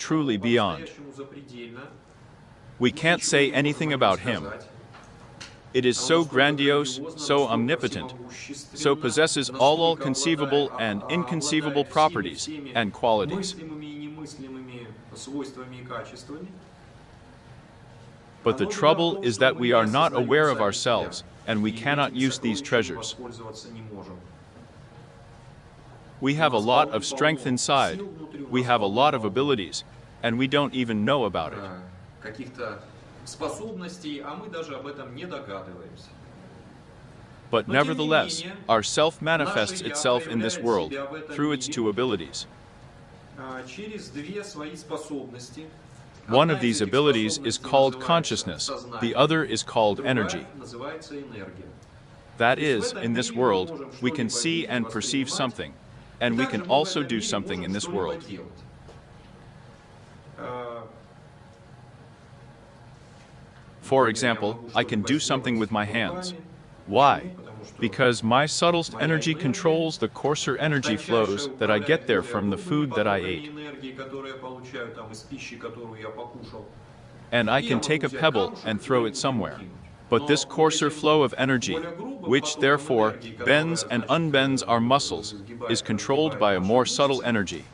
truly beyond. We can't say anything about him. It is so grandiose, so omnipotent, so possesses all conceivable and inconceivable properties and qualities. But the trouble is that we are not aware of ourselves, and we cannot use these treasures. We have a lot of strength inside, we have a lot of abilities, and we don't even know about it. But nevertheless, our self manifests itself in this world through its two abilities. One of these abilities is called consciousness, the other is called energy. That is, in this world, we can see and perceive something, and we can also do something in this world. For example, I can do something with my hands. Why? Because my subtlest energy controls the coarser energy flows that I get there from the food that I ate. And I can take a pebble and throw it somewhere. But this coarser flow of energy, which therefore bends and unbends our muscles, is controlled by a more subtle energy,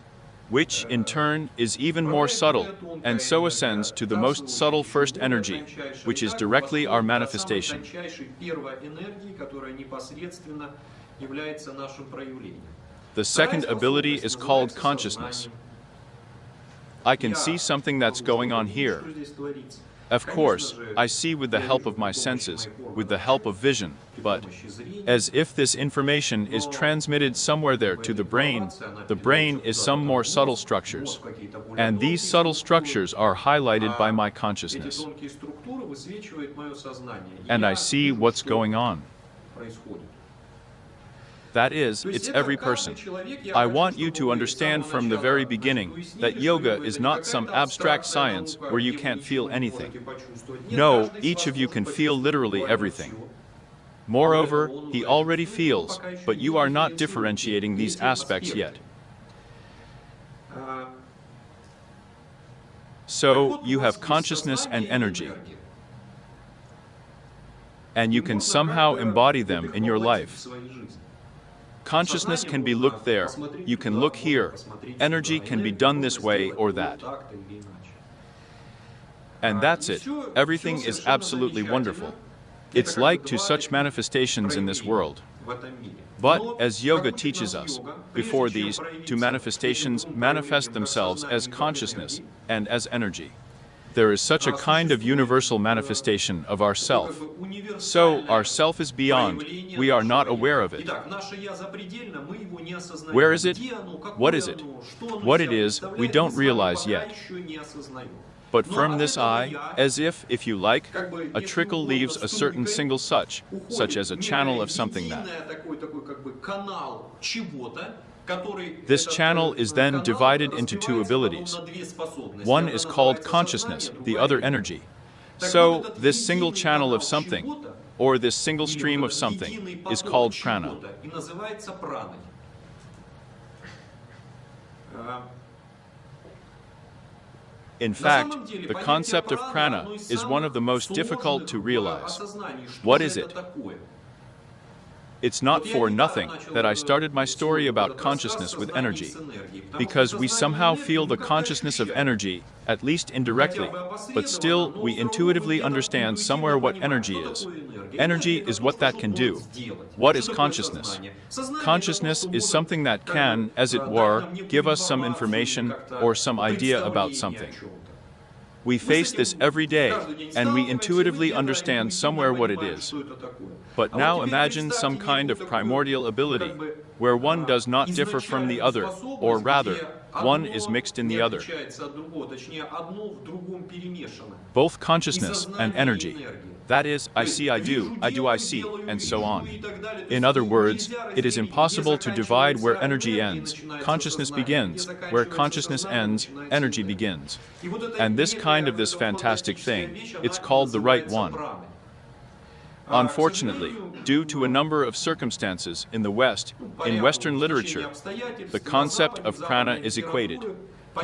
which in turn is even more subtle, and so ascends to the most subtle first energy, which is directly our manifestation. The second ability is called consciousness. I can see something that's going on here. Of course, I see with the help of my senses, with the help of vision, but as if this information is transmitted somewhere there to the brain is some more subtle structures. And these subtle structures are highlighted by my consciousness. And I see what's going on. That is, it's every person. I want you to understand from the very beginning that yoga is not some abstract science where you can't feel anything. No, each of you can feel literally everything. Moreover, he already feels, but you are not differentiating these aspects yet. So, you have consciousness and energy. And you can somehow embody them in your life. Consciousness can be looked there, you can look here, energy can be done this way or that. And that's it, everything is absolutely wonderful. It's like to such manifestations in this world. But, as yoga teaches us, before these two manifestations manifest themselves as consciousness and as energy. There is such a kind of universal manifestation of ourself. So, our self is beyond, we are not aware of it. Where is it? What is it? What it is, we don't realize yet. But from this eye, as if you like, a trickle leaves a certain single such as a channel of something that. This channel is then divided into two abilities. One is called consciousness, the other energy. So, this single channel of something, or this single stream of something, is called prana. In fact, the concept of prana is one of the most difficult to realize. What is it? It's not for nothing that I started my story about consciousness with energy, because we somehow feel the consciousness of energy, at least indirectly, but still we intuitively understand somewhere what energy is. Energy is what that can do. What is consciousness? Consciousness is something that can, as it were, give us some information or some idea about something. We face this every day, and we intuitively understand somewhere what it is. But now imagine some kind of primordial ability, where one does not differ from the other, or rather, one is mixed in the other. Both consciousness and energy. That is, I see, I do, I see, and so on. In other words, it is impossible to divide where energy ends, consciousness begins, where consciousness ends, energy begins. And this fantastic thing, it's called the right one. Unfortunately, due to a number of circumstances in the West, in Western literature, the concept of prana is equated.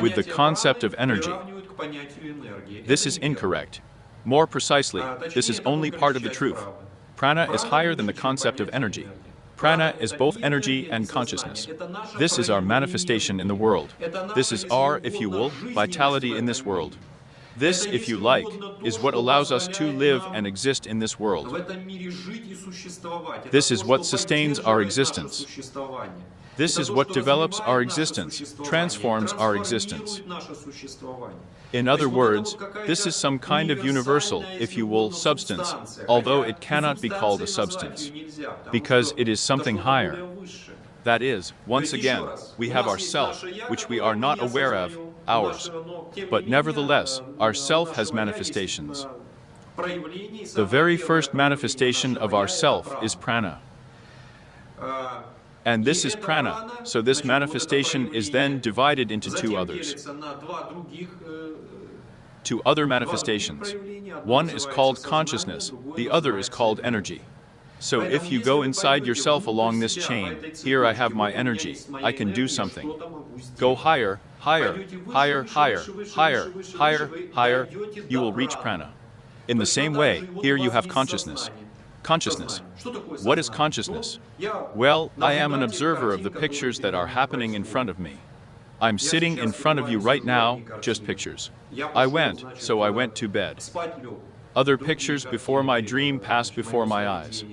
with the concept of energy. This is incorrect. More precisely, this is only part of the truth. Prana is higher than the concept of energy. Prana is both energy and consciousness. This is our manifestation in the world. This is our, if you will, vitality in this world. This, if you like, is what allows us to live and exist in this world. This is what sustains our existence. This is what develops our existence, transforms our existence. In other words, this is some kind of universal, if you will, substance, although it cannot be called a substance, because it is something higher. That is, once again, we have our self, which we are not aware of, ours. But nevertheless, our self has manifestations. The very first manifestation of our self is prana. And this is prana, so this manifestation is then divided into two others. Two other manifestations. One is called consciousness, the other is called energy. So if you go inside yourself along this chain, here I have my energy, I can do something. Go higher, higher, higher, higher, higher, higher, higher, you will reach prana. In the same way, here you have consciousness. Consciousness. What is consciousness? Well, I am an observer of the pictures that are happening in front of me. I'm sitting in front of you right now, just pictures. I went to bed. Other pictures before my dream pass before my eyes.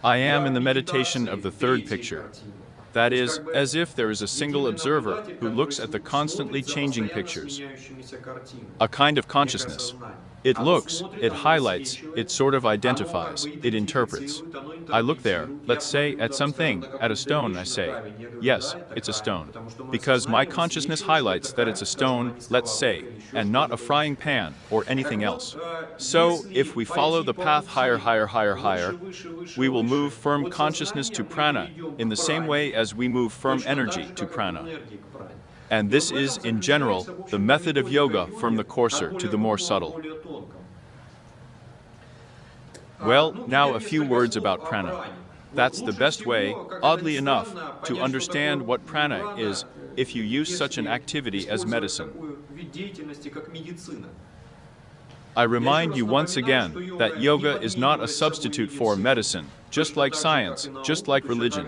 I am in the meditation of the third picture. That is, as if there is a single observer who looks at the constantly changing pictures. A kind of consciousness. It looks, it highlights, it sort of identifies, it interprets. I look there, let's say, at something, at a stone, I say, yes, it's a stone. Because my consciousness highlights that it's a stone, let's say, and not a frying pan or anything else. So, if we follow the path higher, higher, higher, higher, we will move firm consciousness to prana in the same way as we move firm energy to prana. And this is, in general, the method of yoga from the coarser to the more subtle. Well, now a few words about prana. That's the best way, oddly enough, to understand what prana is if you use such an activity as medicine. I remind you once again that yoga is not a substitute for medicine, just like science, just like religion.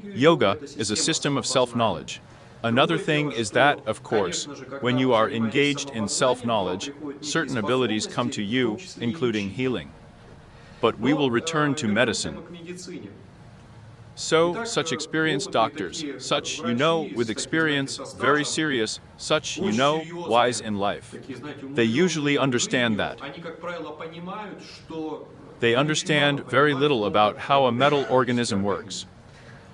Yoga is a system of self-knowledge. Another thing is that, of course, when you are engaged in self-knowledge, certain abilities come to you, including healing. But we will return to medicine. So, such experienced doctors, such, you know, with experience, very serious, such, you know, wise in life. They usually understand that. They understand very little about how a metal organism works.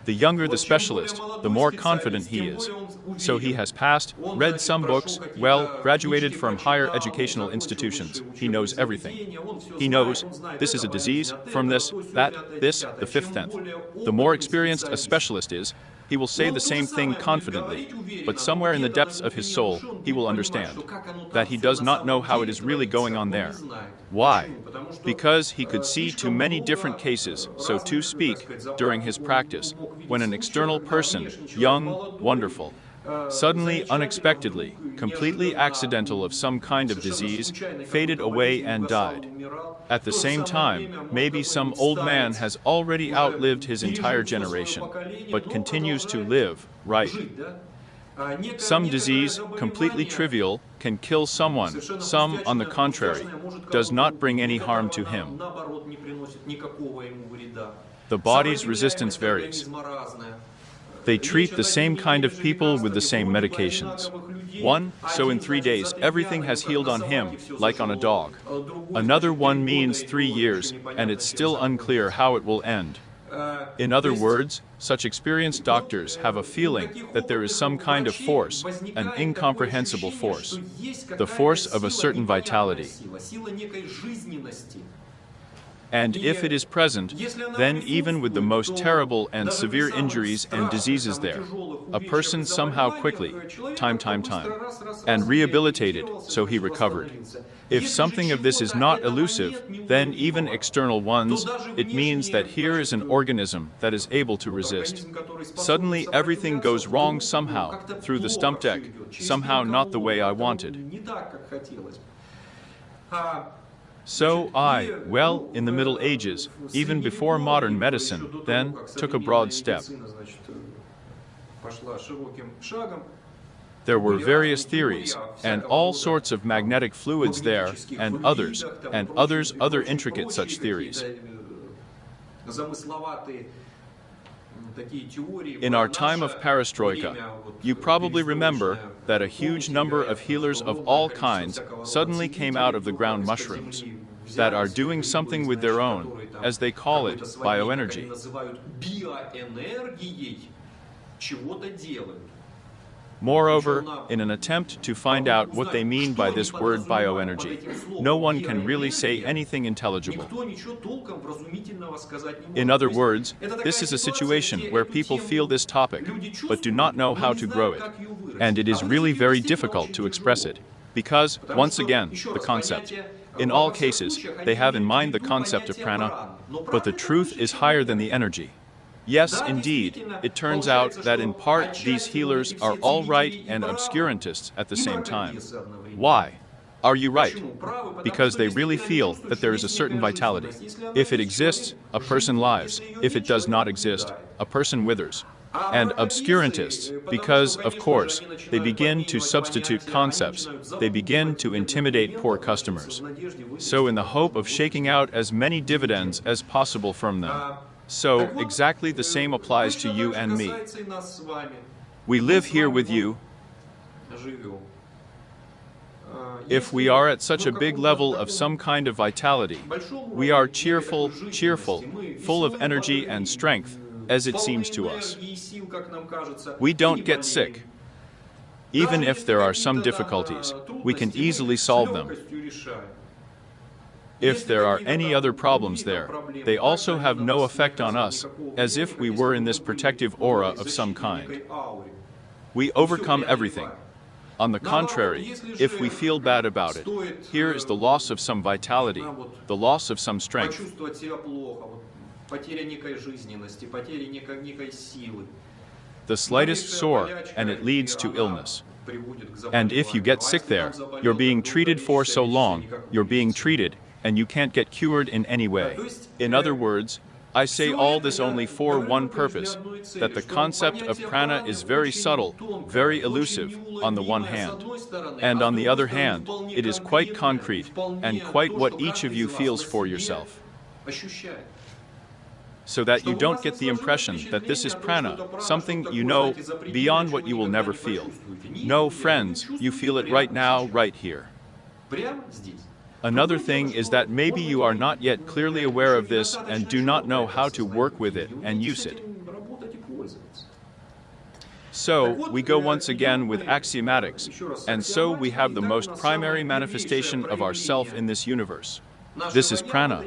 The younger the specialist, the more confident he is. So he has passed, read some books, well, graduated from higher educational institutions. He knows everything. He knows, this is a disease, from this, that, this, the fifth, tenth. The more experienced a specialist is, he will say the same thing confidently, but somewhere in the depths of his soul, he will understand that he does not know how it is really going on there. Why? Because he could see too many different cases, so to speak, during his practice, when an external person, young, wonderful, suddenly, unexpectedly, completely accidental of some kind of disease, faded away and died. At the same time, maybe some old man has already outlived his entire generation, but continues to live, right? Some disease, completely trivial, can kill someone, some, on the contrary, does not bring any harm to him. The body's resistance varies. They treat the same kind of people with the same medications. One, so in 3 days everything has healed on him, like on a dog. Another one means 3 years, and it's still unclear how it will end. In other words, such experienced doctors have a feeling that there is some kind of force, an incomprehensible force, the force of a certain vitality. And if it is present, then even with the most terrible and severe injuries and diseases there, a person somehow quickly, time, and rehabilitated, so he recovered. If something of this is not elusive, then even external ones, it means that here is an organism that is able to resist. Suddenly everything goes wrong somehow, through the stump deck, somehow not the way I wanted. So well, in the Middle Ages, even before modern medicine, then, took a broad step. There were various theories, and all sorts of magnetic fluids there, and others, other intricate such theories. In our time of perestroika, you probably remember that a huge number of healers of all kinds suddenly came out of the ground mushrooms that are doing something with their own, as they call it, bioenergy. Moreover, in an attempt to find out what they mean by this word bioenergy, no one can really say anything intelligible. In other words, this is a situation where people feel this topic, but do not know how to grow it. And it is really very difficult to express it, because, once again, the concept. In all cases, they have in mind the concept of prana, but the truth is higher than the energy. Yes, indeed, it turns out that in part these healers are all right and obscurantists at the same time. Why? Are you right? Because they really feel that there is a certain vitality. If it exists, a person lives. If it does not exist, a person withers. And obscurantists, because, of course, they begin to substitute concepts, they begin to intimidate poor customers. So in the hope of shaking out as many dividends as possible from them. So, exactly the same applies to you and me. We live here with you. If we are at such a big level of some kind of vitality, we are cheerful, full of energy and strength, as it seems to us. We don't get sick. Even if there are some difficulties, we can easily solve them. If there are any other problems there, they also have no effect on us, as if we were in this protective aura of some kind. We overcome everything. On the contrary, if we feel bad about it, here is the loss of some vitality, the loss of some strength. The slightest sore, and it leads to illness. And if you get sick there, you're being treated for so long, you're being treated, and you can't get cured in any way. In other words, I say all this only for one purpose, that the concept of prana is very subtle, very elusive, on the one hand. And on the other hand, it is quite concrete, and quite what each of you feels for yourself. So that you don't get the impression that this is prana, something you know, beyond what you will never feel. No, friends, you feel it right now, right here. Another thing is that maybe you are not yet clearly aware of this and do not know how to work with it and use it. So, we go once again with axiomatics, and so we have the most primary manifestation of ourself in this universe. This is prana.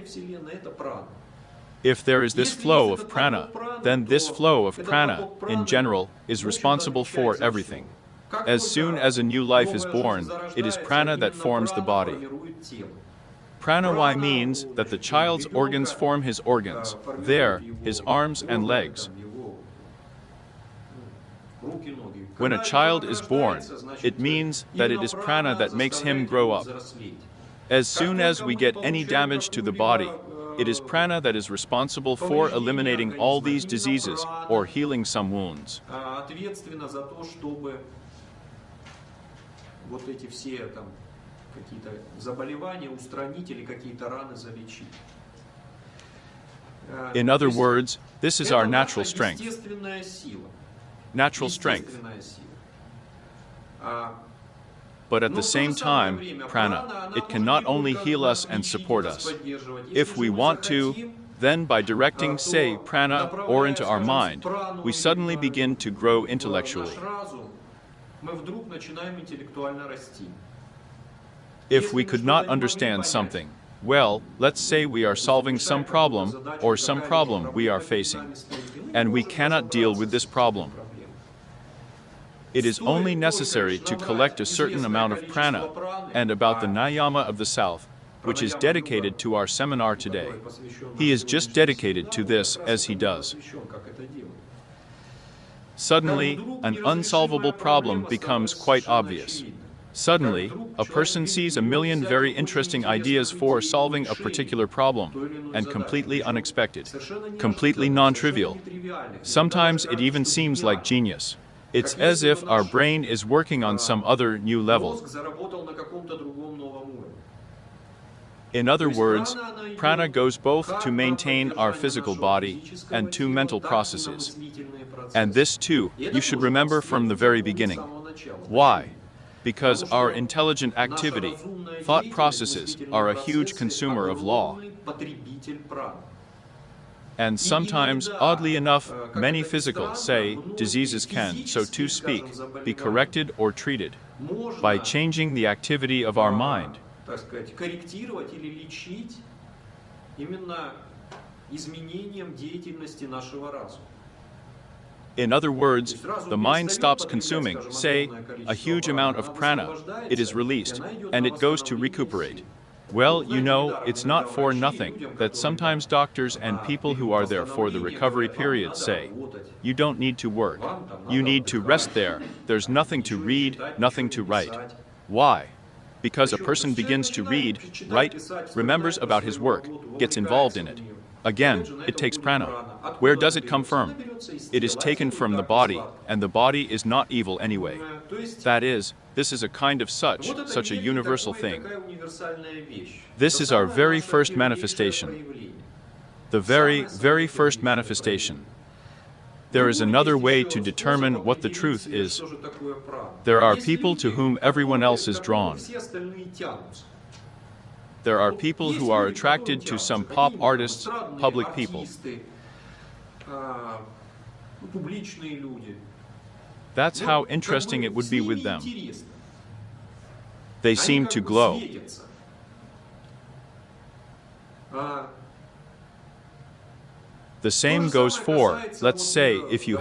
If there is this flow of prana, then this flow of prana, in general, is responsible for everything. As soon as a new life is born, it is prana that forms the body. Prana means that the child's organs form his organs, there, his arms and legs. When a child is born, it means that it is prana that makes him grow up. As soon as we get any damage to the body, it is prana that is responsible for eliminating all these diseases or healing some wounds. Вот эти все там какие-то заболевания устранить или какие-то раны залечить. In other words, this is our natural strength. Natural strength. But at the same time, prana, it can not only heal us and support us. If we want to, then by directing, say, prana, or into our mind, we suddenly begin to grow intellectually. If we could not understand something, Well, let's say we are solving some problem or some problem we are facing, and we cannot deal with this problem. It is only necessary to collect a certain amount of prana, and about the niyama of the South, which is dedicated to our seminar today. He is just dedicated to this as he does. Suddenly, an unsolvable problem becomes quite obvious. Suddenly, a person sees a million very interesting ideas for solving a particular problem, and completely unexpected, completely non-trivial. Sometimes it even seems like genius. It's as if our brain is working on some other new level. In other words, prana goes both to maintain our physical body and to mental processes. And this too, you should remember from the very beginning. Why? Because our intelligent activity, thought processes, are a huge consumer of law. And sometimes, oddly enough, many physical, say, diseases can, so to speak, be corrected or treated by changing the activity of our mind. Корректировать или лечить именно изменением деятельности нашего разума. In other words, the mind stops consuming, say, a huge amount of prana, it is released, and it goes to recuperate. Well, you know, it's not for nothing that sometimes doctors and people who are there for the recovery period say, you don't need to work, you need to rest there, there's nothing to read, nothing to write. Why? Because a person begins to read, write, remembers about his work, gets involved in it. Again, it takes prana. Where does it come from? It is taken from the body, and the body is not evil anyway. That is, this is a kind of such a universal thing. This is our very first manifestation. The very, very first manifestation. There is another way to determine what the truth is. There are people to whom everyone else is drawn. There are people who are attracted to some pop artists, public people. That's how interesting it would be with them. They seem to glow. The same goes for, let's say, if you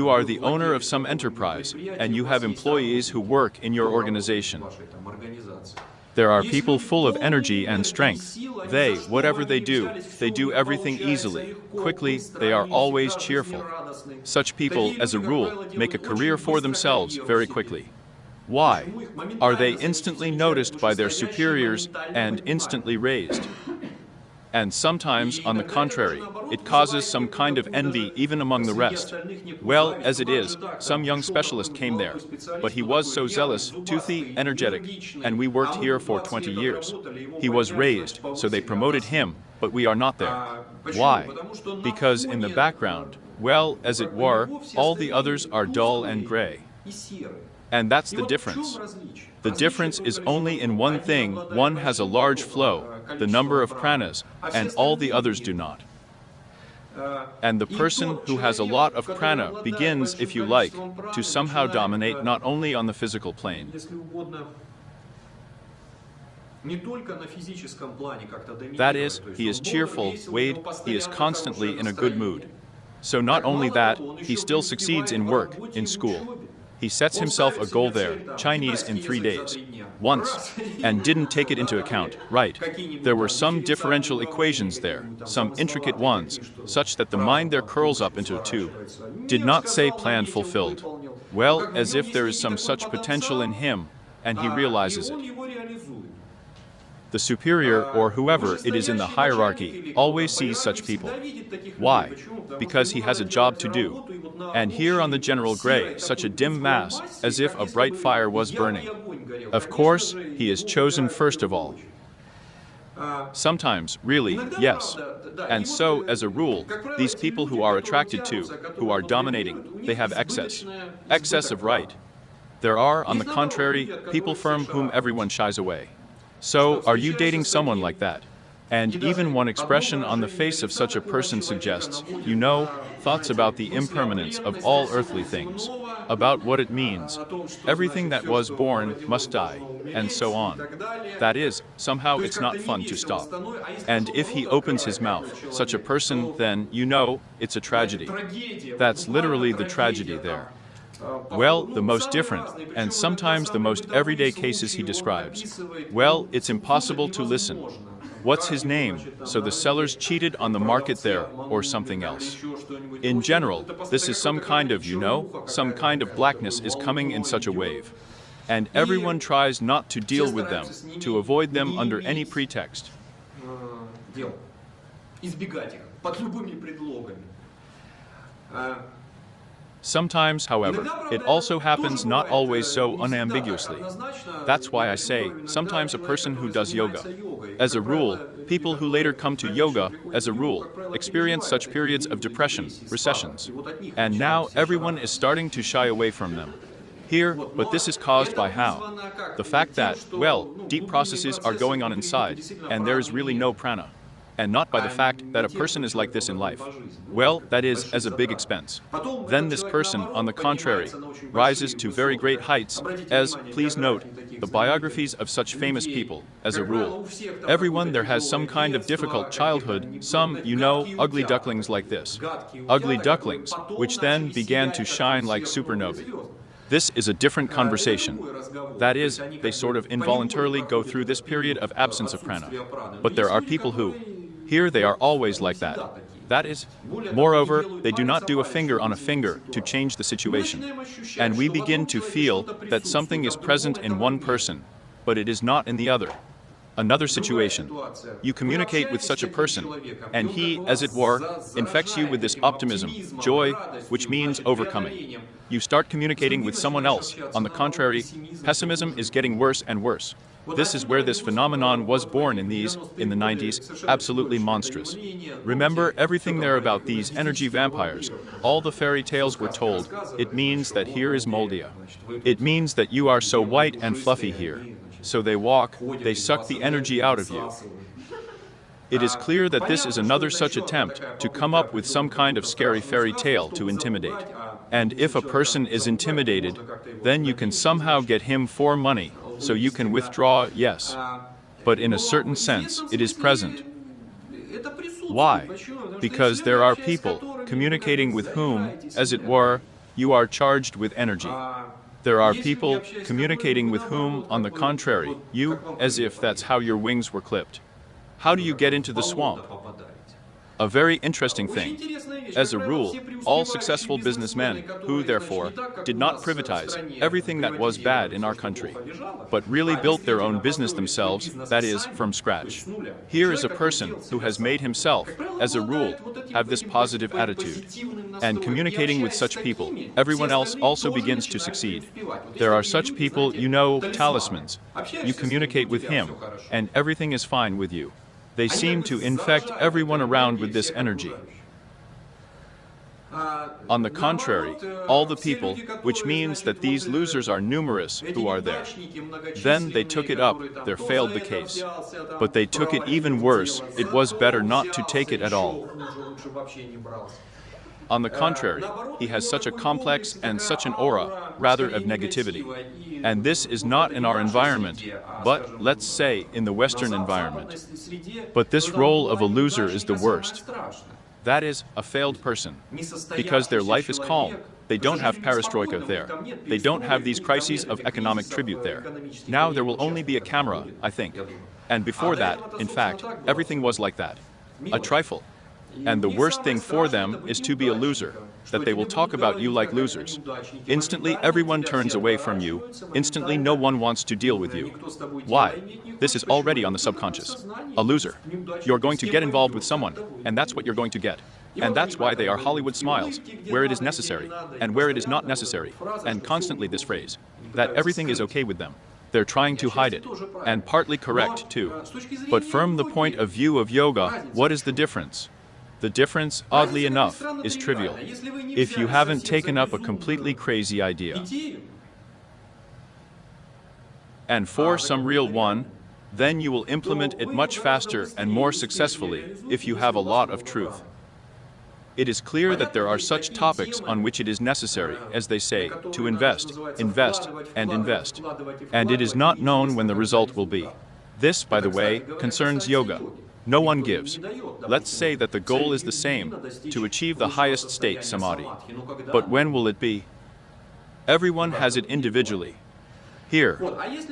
are the owner of some enterprise, and you have employees who work in your organization. There are people full of energy and strength. They, whatever they do everything easily, quickly, they are always cheerful. Such people, as a rule, make a career for themselves very quickly. Why? Are they instantly noticed by their superiors and instantly raised? And sometimes, on the contrary, it causes some kind of envy even among the rest. Well, as it is, some young specialist came there, but he was so zealous, toothy, energetic, and we worked here for 20 years. He was raised, so they promoted him, but we are not there. Why? Because in the background, well, as it were, all the others are dull and gray. And that's the difference. The difference is only in one thing: one has a large flow, the number of pranas, and all the others do not. And the person who has a lot of prana begins, if you like, to somehow dominate not only on the physical plane. That is, he is cheerful, Wade, he is constantly in a good mood. So not only that, he still succeeds in work, in school. He sets himself a goal there, Chinese in 3 days, once, and didn't take it into account, right? There were some differential equations there, some intricate ones, such that the mind there curls up into a tube. Did not say plan fulfilled. Well, as if there is some such potential in him, and he realizes it. The superior, or whoever it is in the hierarchy, always sees such people. Why? Because he has a job to do. And here on the general gray, such a dim mass, as if a bright fire was burning. Of course, he is chosen first of all. Sometimes, really, yes. And so, as a rule, these people who are attracted to, who are dominating, they have excess of right. There are, on the contrary, people from whom everyone shies away. So, are you dating someone like that? And even one expression on the face of such a person suggests, thoughts about the impermanence of all earthly things, about what it means. Everything that was born must die, and so on. That is, somehow it's not fun to stop. And if he opens his mouth, such a person, then, it's a tragedy. That's literally the tragedy there. Well, the most different, and sometimes the most everyday cases he describes. Well, it's impossible to listen. What's his name? So the sellers cheated on the market there, or something else. In general, this is some kind of, some kind of blackness is coming in such a wave. And everyone tries not to deal with them, to avoid them under any pretext. Sometimes, however, it also happens not always so unambiguously. That's why I say, sometimes a person who does yoga. As a rule, people who later come to yoga, as a rule, experience such periods of depression, recessions. And now everyone is starting to shy away from them. Here, but this is caused by how? The fact that, deep processes are going on inside, and there is really no prana. And not by the fact that a person is like this in life. That is, as a big expense. Then this person, on the contrary, rises to very great heights, as, please note, the biographies of such famous people, as a rule. Everyone there has some kind of difficult childhood, some, ugly ducklings like this. Ugly ducklings, which then began to shine like supernovae. This is a different conversation. That is, they sort of involuntarily go through this period of absence of prana. But there are people who, here they are always like that. That is, moreover, they do not do a finger on a finger to change the situation. And we begin to feel that something is present in one person, but it is not in the other. Another situation. You communicate with such a person, and he, as it were, infects you with this optimism, joy, which means overcoming. You start communicating with someone else. On the contrary, pessimism is getting worse and worse. This is where this phenomenon was born in the 90s, absolutely monstrous. Remember everything there about these energy vampires. All the fairy tales were told. It means that here is Moldia. It means that you are so white and fluffy here. So they walk, they suck the energy out of you. It is clear that this is another such attempt to come up with some kind of scary fairy tale to intimidate. And if a person is intimidated, then you can somehow get him for money, so you can withdraw, yes. But in a certain sense, it is present. Why? Because there are people communicating with whom, as it were, you are charged with energy. There are people communicating with whom, on the contrary, you, as if that's how your wings were clipped. How do you get into the swamp? A very interesting thing. As a rule, all successful businessmen who, therefore, did not privatize everything that was bad in our country, but really built their own business themselves, that is, from scratch. Here is a person who has made himself, as a rule, have this positive attitude. And communicating with such people, everyone else also begins to succeed. There are such people, talismans. You communicate with him, and everything is fine with you. They seem to infect everyone around with this energy. On the contrary, all the people, which means that these losers are numerous, who are there. Then they took it up, there failed the case. But they took it even worse, it was better not to take it at all. On the contrary, he has such a complex and such an aura, rather, of negativity. And this is not in our environment, but, let's say, in the Western environment. But this role of a loser is the worst. That is, a failed person. Because their life is calm. They don't have perestroika there. They don't have these crises of economic tribute there. Now there will only be a camera, I think. And before that, in fact, everything was like that. A trifle. And the worst thing for them is to be a loser, that they will talk about you like losers. Instantly everyone turns away from you, instantly no one wants to deal with you. Why? This is already on the subconscious. A loser. You're going to get involved with someone, and that's what you're going to get. And that's why they are Hollywood smiles, where it is necessary, and where it is not necessary, and constantly this phrase, that everything is okay with them. They're trying to hide it, and partly correct too. But from the point of view of yoga, what is the difference? The difference, oddly enough, is trivial. If you haven't taken up a completely crazy idea. And for some real one, Then you will implement it much faster and more successfully if you have a lot of truth. It is clear that there are such topics on which it is necessary, as they say, to invest, invest, and invest. And it is not known when the result will be. This, by the way, concerns yoga. No one gives. Let's say that the goal is the same, to achieve the highest state, samadhi. But when will it be? Everyone has it individually. Here.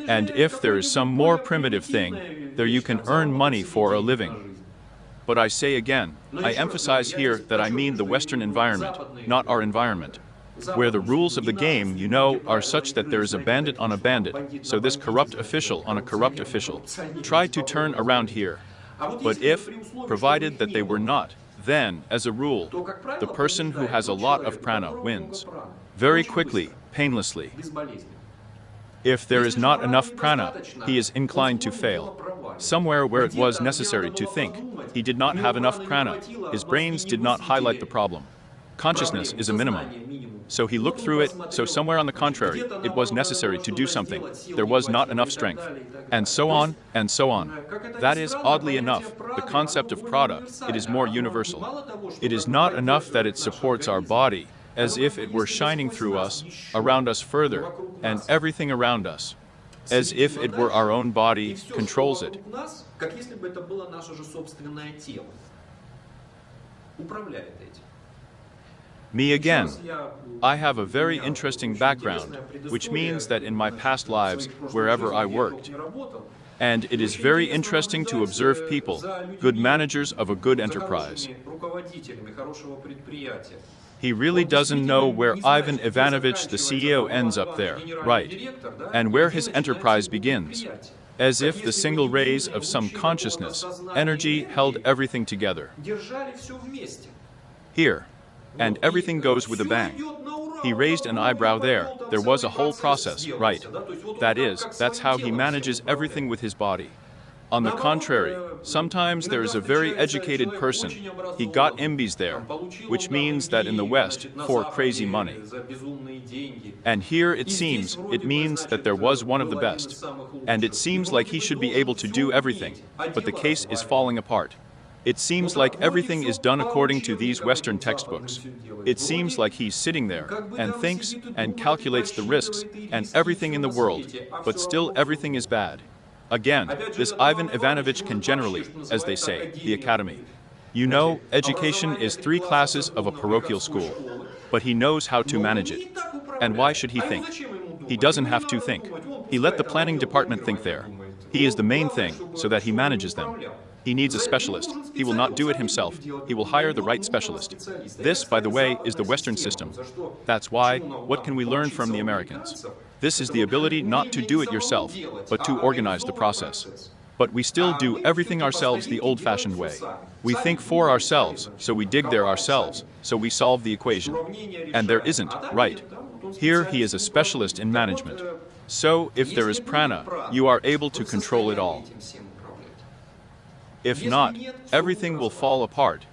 And if there is some more primitive thing, there you can earn money for a living. But I say again, I emphasize here that I mean the Western environment, not our environment, where the rules of the game, you know, are such that there is a bandit on a bandit, so this corrupt official on a corrupt official. Try to turn around here. But if, provided that they were not, then, as a rule, the person who has a lot of prana wins. Very quickly, painlessly. If there is not enough prana, he is inclined to fail. Somewhere where it was necessary to think, he did not have enough prana, his brains did not highlight the problem. Consciousness is a minimum. So he looked through it, so somewhere on the contrary, it was necessary to do something, there was not enough strength. And so on, and so on. That is, oddly enough, the concept of prana, it is more universal. It is not enough that it supports our body, as if it were shining through us, around us further, and everything around us. As if it were our own body, controls it. Me again. I have a very interesting background, which means that in my past lives, wherever I worked, and it is very interesting to observe people, good managers of a good enterprise. He really doesn't know where Ivan Ivanovich, the CEO, ends up there, right? And where his enterprise begins. As if the single rays of some consciousness, energy held everything together. Here. And everything goes with a bang. He raised an eyebrow there. There was a whole process, right? That is, that's how he manages everything with his body. On the contrary, sometimes there is a very educated person. He got MBs there, which means that in the West, for crazy money. And here it means that there was one of the best. And it seems like he should be able to do everything, but the case is falling apart. It seems like everything is done according to these Western textbooks. It seems like he's sitting there and thinks and calculates the risks and everything in the world, but still everything is bad. Again, this Ivan Ivanovich can generally, as they say, the academy. You know, education is 3 classes of a parochial school, but he knows how to manage it. And why should he think? He doesn't have to think. He let the planning department think there. He is the main thing, so that he manages them. He needs a specialist. He will not do it himself. He will hire the right specialist. This, by the way, is the Western system. That's why, what can we learn from the Americans? This is the ability not to do it yourself, but to organize the process. But we still do everything ourselves the old-fashioned way. We think for ourselves, so we dig there ourselves, so we solve the equation. And there isn't, right? Here he is a specialist in management. So, if there is prana, you are able to control it all. If not, everything will fall apart.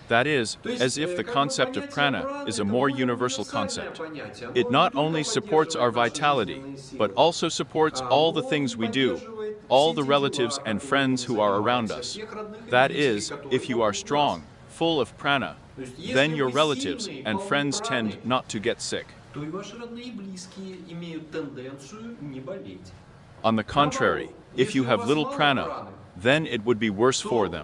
That is, as if the concept of prana is a more universal concept. It not only supports our vitality, but also supports all the things we do, all the relatives and friends who are around us. That is, if you are strong, full of prana, then your relatives and friends tend not to get sick. On the contrary, if you have little prana, then it would be worse for them.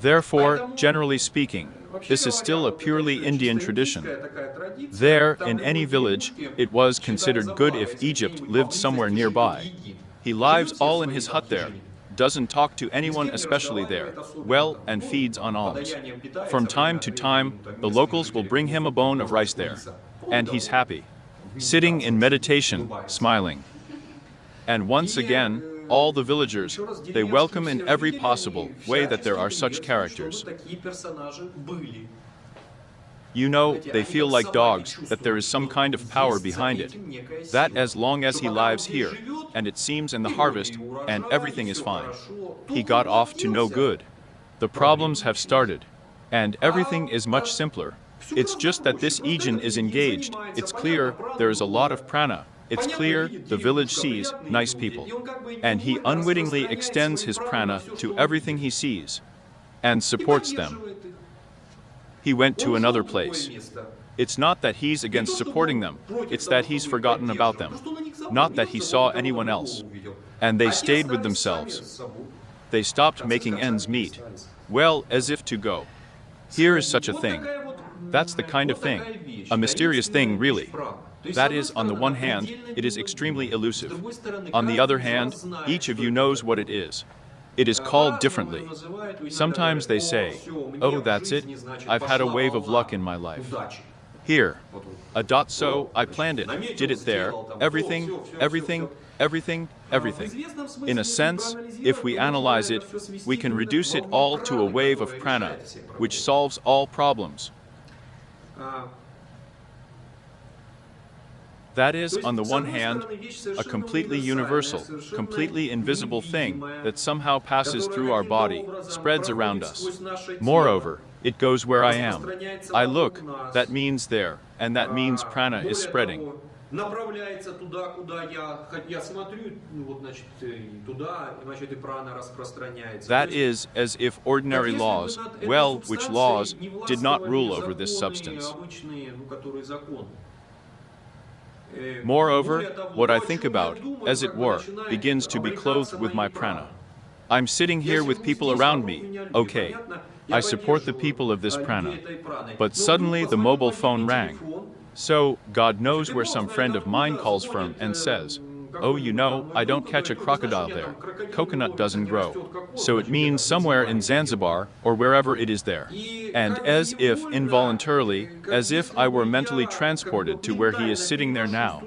Therefore, generally speaking, this is still a purely Indian tradition. There, in any village, it was considered good if Egypt lived somewhere nearby. He lives all in his hut there, doesn't talk to anyone especially there, well, and feeds on alms. From time to time, the locals will bring him a bone of rice there. And he's happy. Sitting in meditation, smiling. And once again, all the villagers, they welcome in every possible way that there are such characters. You know, they feel like dogs, that there is some kind of power behind it. That as long as he lives here, and it seems in the harvest, and everything is fine. He got off to no good. The problems have started. And everything is much simpler. It's just that this Ijin is engaged, it's clear, there is a lot of prana, It's clear the village sees nice people, and he unwittingly extends his prana to everything he sees and supports them. He went to another place. It's not that he's against supporting them, it's that he's forgotten about them. Not that he saw anyone else. And they stayed with themselves. They stopped making ends meet. Well, as if to go, here is such a thing. That's the kind of thing. A mysterious thing, really. That is, on the one hand, it is extremely elusive. On the other hand, each of you knows what it is. It is called differently. Sometimes they say, oh, that's it, I've had a wave of luck in my life. Here, a dot, so I planned it, did it there, everything, everything, everything, everything. In a sense, if we analyze it, we can reduce it all to a wave of prana, which solves all problems. That is, on the one hand, a completely universal, completely invisible thing that somehow passes through our body, spreads around us. Moreover, it goes where I am. I look, that means there, and that means prana is spreading. That is as if ordinary laws, well, which laws, did not rule over this substance. Moreover, what I think about, as it were, begins to be clothed with my prana. I'm sitting here with people around me, okay. I support the people of this prana. But suddenly the mobile phone rang. So, God knows where some friend of mine calls from and says, oh, you know, I don't catch a crocodile there. Coconut doesn't grow. So it means somewhere in Zanzibar, or wherever it is there. And as if, involuntarily, as if I were mentally transported to where he is sitting there now.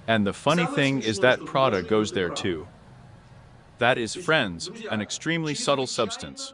And the funny thing is that Prada goes there too. That is, friends, an extremely subtle substance.